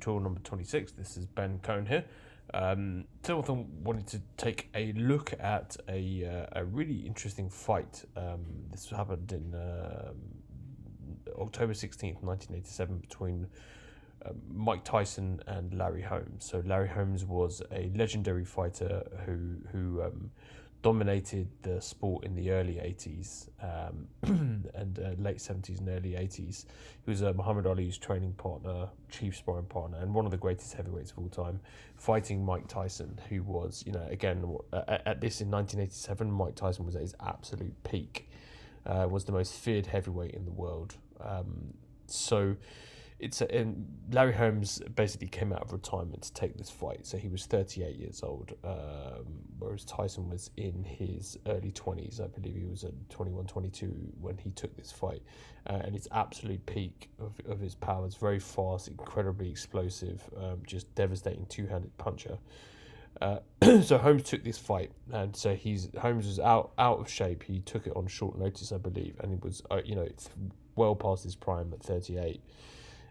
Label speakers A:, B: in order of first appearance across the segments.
A: Tour number 26. This is Ben Cohn here. Today I wanted to take a look at a really interesting fight. This happened in October 16th, 1987, between Mike Tyson and Larry Holmes. So Larry Holmes was a legendary fighter who dominated the sport in the early 80s and late 70s and early 80s. He was Muhammad Ali's training partner, chief sparring partner, and one of the greatest heavyweights of all time, fighting Mike Tyson, who was, again, at this in 1987, Mike Tyson was at his absolute peak, was the most feared heavyweight in the world. And Larry Holmes basically came out of retirement to take this fight. So he was 38 years old, whereas Tyson was in his early 20s. I believe he was at 21, 22 when he took this fight. And it's absolute peak of his powers. Very fast, incredibly explosive, just devastating two-handed puncher. So Holmes took this fight, and so Holmes was out of shape. He took it on short notice, I believe, and it was it's well past his prime at 38.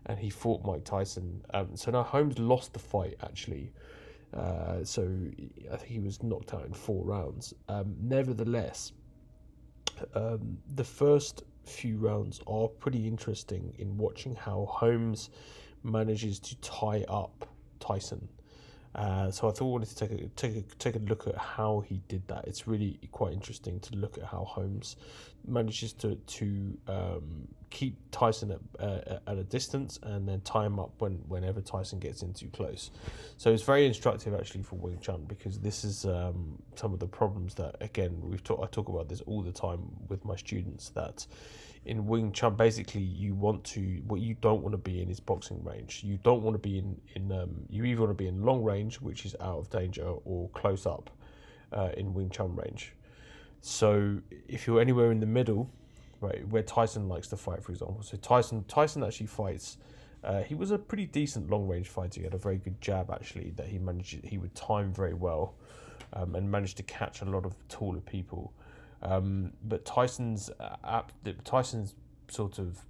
A: And he fought Mike Tyson. So now Holmes lost the fight, actually. So I think he was knocked out in 4 rounds. Nevertheless, the first few rounds are pretty interesting in watching how Holmes manages to tie up Tyson. So I thought I wanted to take a look at how he did that. It's really quite interesting to look at how Holmes manages to keep Tyson at a distance and then tie him up whenever Tyson gets in too close. So it's very instructive actually for Wing Chun, because this is some of the problems that, again, I talk about this all the time with my students, that in Wing Chun, basically, what you don't want to be in is boxing range. You don't want to be you either want to be in long range, which is out of danger, or close up in Wing Chun range. So if you're anywhere in the middle, right, where Tyson likes to fight, for example. So Tyson actually fights. He was a pretty decent long range fighter. He had a very good jab, actually, that he would time very well, and managed to catch a lot of taller people. But Tyson's sort of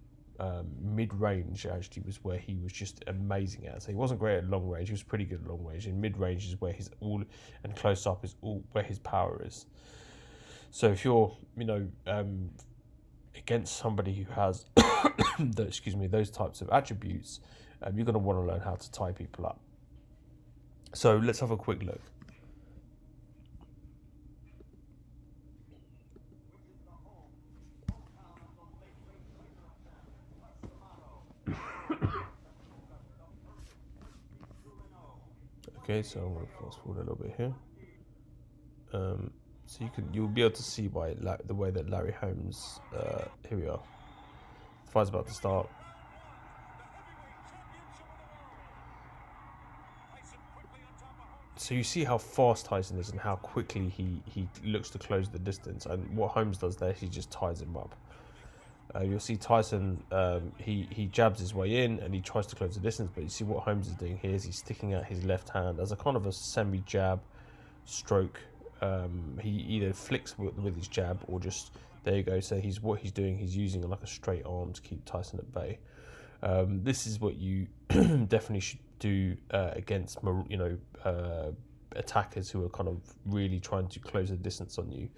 A: mid-range actually was where he was just amazing at. So he wasn't great at long range. He was pretty good at long range. In mid-range is where and close up is all where his power is. So if you're, against somebody who has, those types of attributes, you're going to want to learn how to tie people up. So let's have a quick look. Okay, so I'm going to fast forward a little bit here. So you'll be able to see by the way that Larry Holmes. Here we are. The fight's about to start. So you see how fast Tyson is and how quickly he looks to close the distance. And what Holmes does there, he just ties him up. You'll see Tyson, he jabs his way in and he tries to close the distance, but you see what Holmes is doing here is he's sticking out his left hand as a kind of a semi-jab stroke. He either flicks with his jab or just, there you go. So he's using like a straight arm to keep Tyson at bay. This is what you definitely should do against attackers who are kind of really trying to close the distance on you.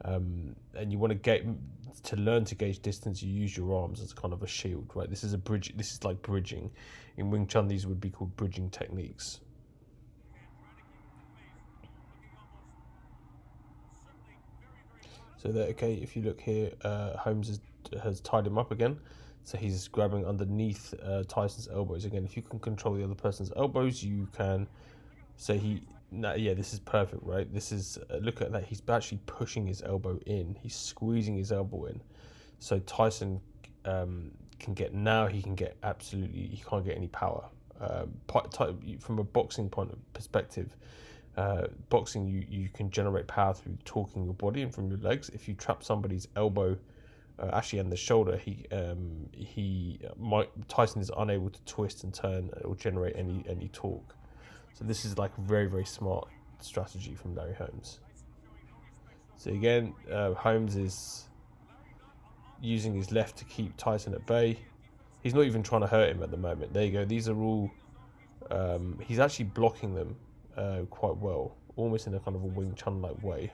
A: And you want to learn to gauge distance. You use your arms as kind of a shield, right? This is a bridge. This is like bridging. In Wing Chun, these would be called bridging techniques. So that, okay, if you look here, Holmes has tied him up again. So he's grabbing underneath Tyson's elbows again. If you can control the other person's elbows, you can. So this is perfect, right? This is look at that. He's actually pushing his elbow in. He's squeezing his elbow in. So Tyson he can't get any power. From a boxing perspective, boxing you can generate power through torquing your body and from your legs. If you trap somebody's elbow, actually and the shoulder, Tyson is unable to twist and turn or generate any torque. So this is like a very, very smart strategy from Larry Holmes. So again, Holmes is using his left to keep Tyson at bay. He's not even trying to hurt him at the moment. There you go. These are all He's actually blocking them quite well, almost in a kind of a Wing Chun like way.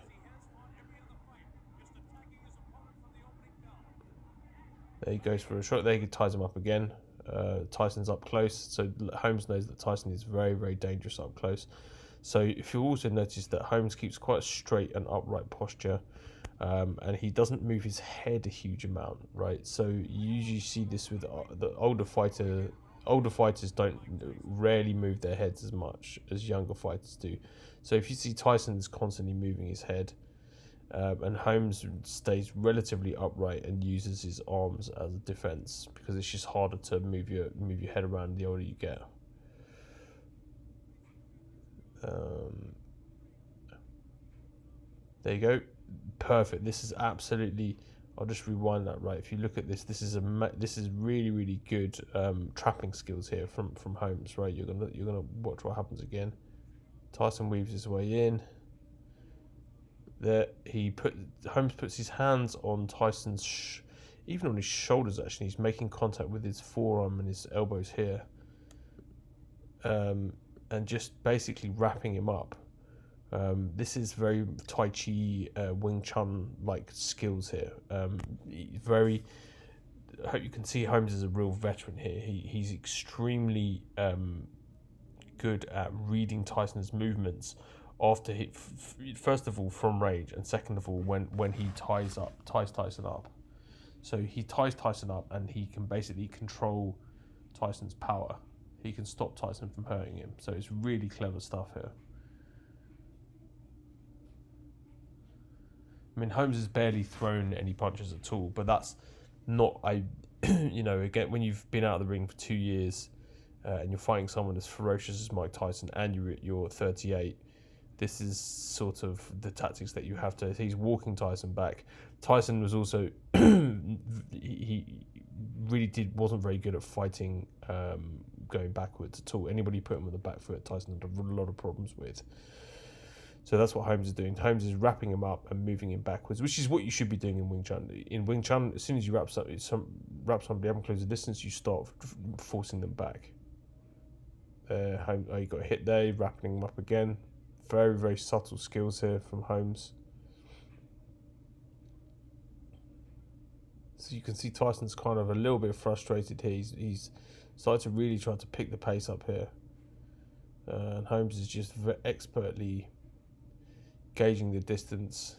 A: There he goes for a shot. There he ties him up again. Tyson's up close, so Holmes knows that Tyson is very, very dangerous up close. So if you also notice that Holmes keeps quite a straight and upright posture, and he doesn't move his head a huge amount, right? So you usually see this with the older fighter. Older fighters don't rarely move their heads as much as younger fighters do. So if you see Tyson's constantly moving his head, and Holmes stays relatively upright and uses his arms as a defense, because it's just harder to move your head around the older you get. There you go, perfect. This is absolutely. I'll just rewind that. Right, if you look at this, this is really, really good trapping skills here from Holmes. Right, you're gonna watch what happens again. Tyson weaves his way in. There, Holmes puts his hands on Tyson's, even on his shoulders. Actually, he's making contact with his forearm and his elbows here, and just basically wrapping him up. This is very Tai Chi, Wing Chun like skills here. Very. I hope you can see Holmes is a real veteran here. He's extremely good at reading Tyson's movements after he, first of all from range, and second of all when he ties Tyson up. So he ties Tyson up, and he can basically control Tyson's power. He can stop Tyson from hurting him. So it's really clever stuff here. I mean, Holmes has barely thrown any punches at all, but that's not again, when you've been out of the ring for 2 years and you're fighting someone as ferocious as Mike Tyson, and you're 38, this is sort of the tactics that you have to. He's walking Tyson back. Tyson was also he really wasn't very good at fighting going backwards at all. Anybody put him on the back foot, Tyson had a lot of problems with. So that's what Holmes is doing. Holmes is wrapping him up and moving him backwards, which is what you should be doing in Wing Chun. In Wing Chun, as soon as you wrap somebody, haven't closed the distance, you start forcing them back. You got a hit there, wrapping him up again. Very, very subtle skills here from Holmes. So you can see Tyson's kind of a little bit frustrated here. He's started to really try to pick the pace up here. And Holmes is just expertly gauging the distance,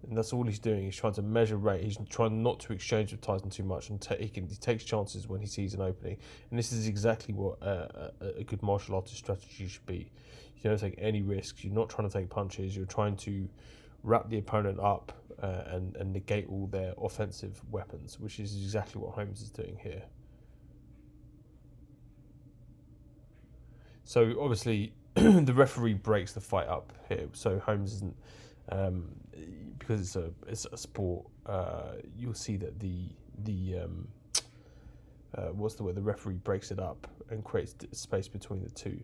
A: and that's all he's doing. He's trying to measure rate. He's trying not to exchange with Tyson too much, and he takes chances when he sees an opening. And this is exactly what a good martial artist strategy should be. You don't take any risks. You're not trying to take punches. You're trying to wrap the opponent up and negate all their offensive weapons, which is exactly what Holmes is doing here. So obviously the referee breaks the fight up here. So Holmes isn't, because it's a sport. You'll see that the the referee breaks it up and creates space between the two.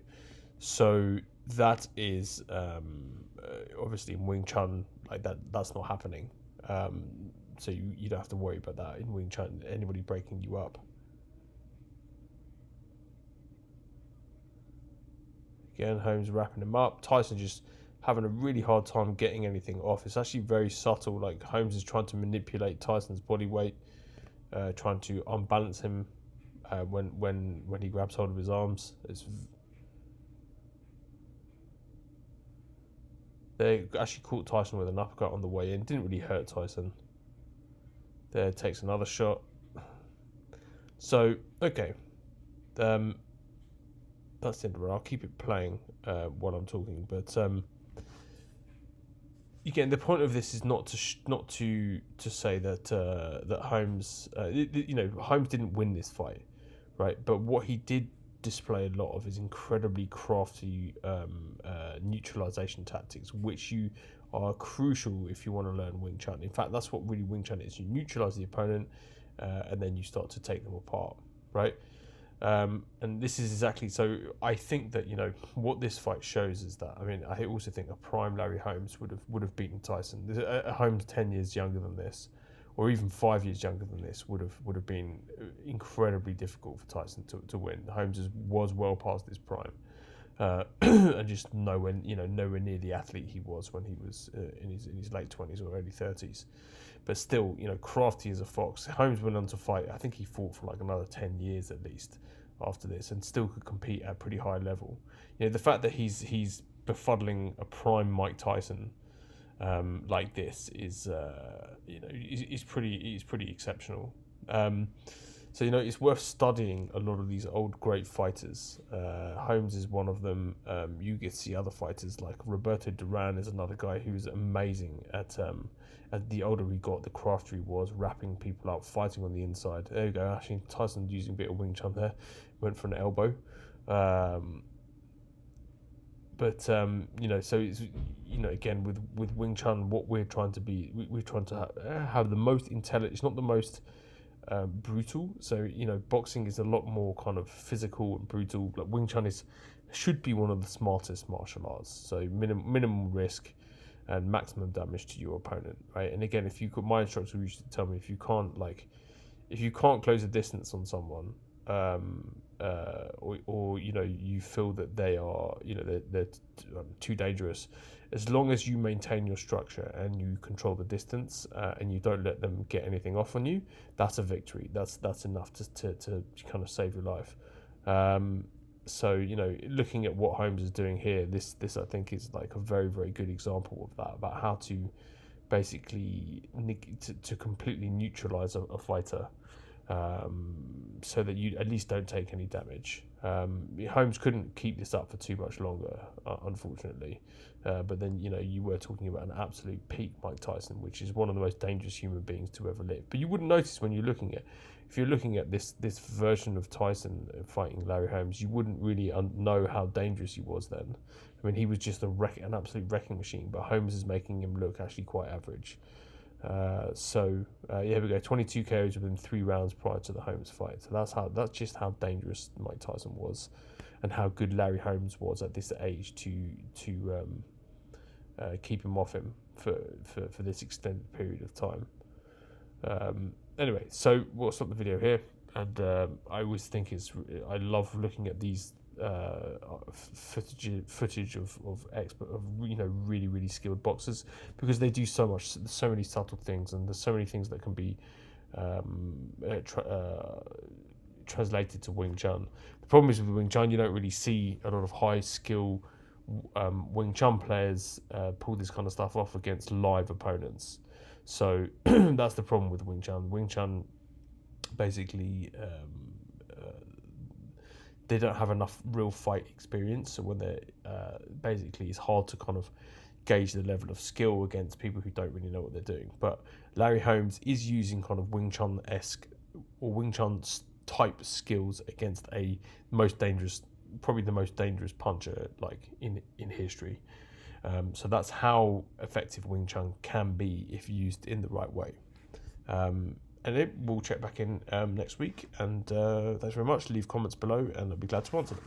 A: So that is obviously in Wing Chun, like that's not happening. So you don't have to worry about that in Wing Chun. Anybody breaking you up. Again, Holmes wrapping him up. Tyson just having a really hard time getting anything off. It's actually very subtle. Like Holmes is trying to manipulate Tyson's body weight, trying to unbalance him when he grabs hold of his arms. They actually caught Tyson with an uppercut on the way in. Didn't really hurt Tyson. There, takes another shot. So, okay. That's the end of it. I'll keep it playing while I'm talking. But again, the point of this is not to say that that Holmes, Holmes didn't win this fight, right? But what he did display a lot of is incredibly crafty neutralization tactics, which you are crucial if you want to learn Wing Chun. In fact, that's what really Wing Chun is. You neutralize the opponent, and then you start to take them apart, right? And this is exactly, so I think that, what this fight shows is that, I also think a prime Larry Holmes would have beaten Tyson. Holmes 10 years younger than this or even 5 years younger than this, would have been incredibly difficult for Tyson to win. Holmes was well past his prime, and just nowhere near the athlete he was when he was in his late 20s or early 30s. But still, crafty as a fox. Holmes went on to fight. I think he fought for like another 10 years at least after this, and still could compete at a pretty high level. The fact that he's befuddling a prime Mike Tyson like this is pretty exceptional. So it's worth studying a lot of these old great fighters. Holmes is one of them. You get to see other fighters like Roberto Duran is another guy who's amazing at the older he got, the craftier he was, wrapping people up, fighting on the inside. There you go. Actually, Tyson using a bit of Wing Chun there, went for an elbow. So it's, again, with Wing Chun, what we're trying to be, we're trying to have the most intelligent. It's not the most brutal. So boxing is a lot more kind of physical and brutal. Like Wing Chun should be one of the smartest martial arts. So minimum risk and maximum damage to your opponent, right? And again, my instructor used to tell me, if you can't close a distance on someone, or you feel that they are they're too dangerous, as long as you maintain your structure and you control the distance, and you don't let them get anything off on you, that's a victory. That's enough to kind of save your life. So looking at what Holmes is doing here, this I think is like a very, very good example of that, about how to basically to completely neutralize a fighter, so that you at least don't take any damage. Holmes couldn't keep this up for too much longer, unfortunately. But then you were talking about an absolute peak Mike Tyson, which is one of the most dangerous human beings to ever live. But you wouldn't notice when you're looking at, if you're looking at this version of Tyson fighting Larry Holmes, you wouldn't really know how dangerous he was then. I mean, he was just an absolute wrecking machine. But Holmes is making him look actually quite average. Here we go. 22 KOs within 3 rounds prior to the Holmes fight. So that's just how dangerous Mike Tyson was, and how good Larry Holmes was at this age to keep him off him for this extended period of time. Anyway, so we'll stop the video here. And I always think I love looking at these footage of really, really skilled boxers, because they do so many subtle things, and there's so many things that can be translated to Wing Chun. The problem is with Wing Chun, you don't really see a lot of high skill Wing Chun players pull this kind of stuff off against live opponents. So that's the problem with Wing Chun. Wing Chun basically they don't have enough real fight experience, so when they're basically, it's hard to kind of gauge the level of skill against people who don't really know what they're doing. But Larry Holmes is using kind of Wing Chun-esque or Wing Chun type skills against probably the most dangerous puncher like in history. So that's how effective Wing Chun can be if used in the right way. And we'll check back in next week. And thanks very much. Leave comments below, and I'll be glad to answer them.